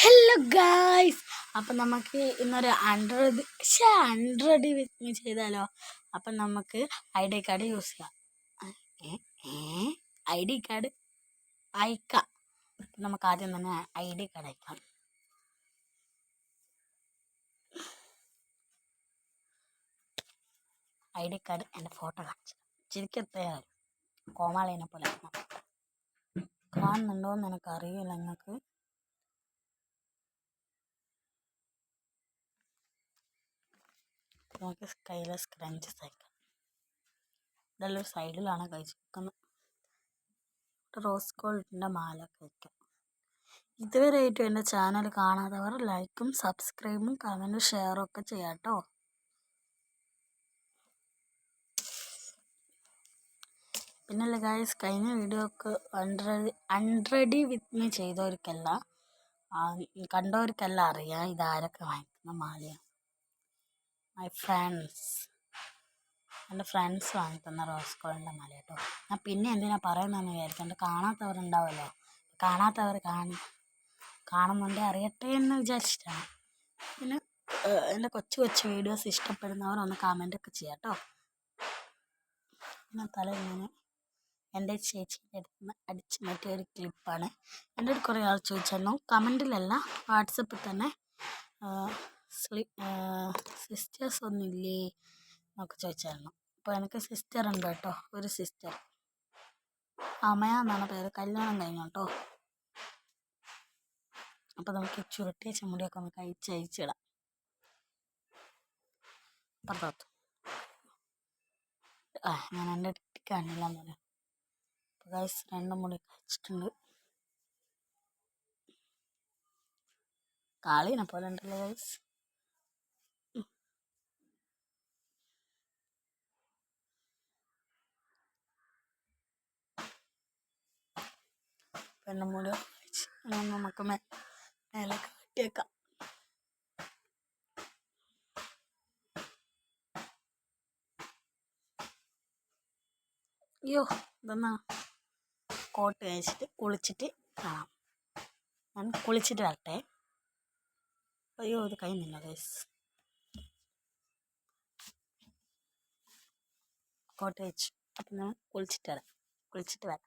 Hello guys, അപ്പം നമുക്ക് ഇന്നൊരു 100 വിത്ത് മീ ചെയ്താലോ? അപ്പം നമുക്ക് ഐ ഡി കാർഡ് യൂസ് ചെയ്യാം. ഐ ഡി കാർഡ് അയക്കാം. നമുക്ക് ആദ്യം തന്നെ ഐ ഡി കാർഡ് അയക്കാം. ഐ ഡി കാർഡ് എൻ്റെ ഫോട്ടോ കാണിച്ചു ചിരിക്കത്തയാലും കോമാളിനെ പോലെ കാണുന്നുണ്ടോയെന്ന് എനിക്കറിയില്ല. നിങ്ങൾക്ക് നമുക്ക് കയ്യിലെ സ്ക്രഞ്ച് സൈക്കിൾ ഇതെല്ലാം സൈഡിലാണ് കഴിച്ച് വെക്കുന്നത്. റോസ് ഗോൾഡിൻ്റെ മാല കഴിക്കാം. ഇതുവരെയായിട്ടും എൻ്റെ ചാനൽ കാണാത്തവർ ലൈക്കും സബ്സ്ക്രൈബും കമൻറ്റും ഷെയറും ഒക്കെ ചെയ്യാം കേട്ടോ. പിന്നല്ല ഗായ്സ്, കഴിഞ്ഞ വീഡിയോ ഒക്കെ 100 വിത്ത് മീ ചെയ്തവർക്കല്ല, കണ്ടവർക്കെല്ലാം അറിയാം ഇതാരൊക്കെ വാങ്ങിക്കുന്ന മാലയാണ്. എൻ്റെ ഫ്രണ്ട്സ് വാങ്ങി തന്ന റോസ് ഗോൾഡിൻ്റെ മാല കേട്ടോ. ഞാൻ പിന്നെ എന്തിനാ പറയുന്നതെന്ന് വിചാരിച്ചെൻ്റെ കാണാത്തവരുണ്ടാവുമല്ലോ, കാണാത്തവർ കാണുന്നുണ്ടേ അറിയട്ടെ എന്ന് വിചാരിച്ചിട്ടാണ്. പിന്നെ എൻ്റെ കൊച്ചു വീഡിയോസ് ഇഷ്ടപ്പെടുന്നവർ ഒന്ന് കമൻറ്റൊക്കെ ചെയ്യാം കേട്ടോ. പിന്നെ ഇങ്ങനെ എൻ്റെ ചേച്ചീൻ്റെ അടുത്ത് നിന്ന് അടിച്ച് മാറ്റിയ ഒരു ക്ലിപ്പാണ്. എൻ്റെ അടുത്ത് കുറേ ആൾ ചോദിച്ചായിരുന്നു, കമൻറ്റിലല്ല വാട്സപ്പിൽ തന്നെ, സിസ്റ്റേഴ്സ് ഒന്നുമില്ലേ എന്നൊക്കെ ചോദിച്ചായിരുന്നു. അപ്പോൾ എനിക്ക് സിസ്റ്റർ ഉണ്ട് കേട്ടോ, ഒരു സിസ്റ്റർ അമയ എന്നാണ് പേര്, കല്യാണം കഴിഞ്ഞു കേട്ടോ. അപ്പോൾ നമുക്ക് ചുരുട്ടിയ ചെമ്മുടിയൊക്കെ നമുക്ക് അയച്ചിടാം. പുറത്തു ഞാൻ എൻ്റെ അടുത്ത് കാണില്ല എന്ന് പറയാം. അപ്പോൾ ഗൈസ് 2 മുടി കഴിച്ചിട്ടുണ്ട്. കാളീനെ പോലെ ഉണ്ടല്ലോ ഗൈസ്. പെണ്ണുമുടി കഴിച്ച് നമുക്ക് മേലെ കാട്ടിയേക്കാം. അയ്യോ, ഇതെന്നാ കോട്ട് കഴിച്ചിട്ട് കുളിച്ചിട്ട് കാണാം. ഞാൻ കുളിച്ചിട്ട് വരട്ടെ. അയ്യോ, ഇത് കഴിയുന്നില്ല ഗൈസ്. കോട്ട് കഴിച്ചു. അപ്പം ഞാൻ കുളിച്ചിട്ട് വരാം.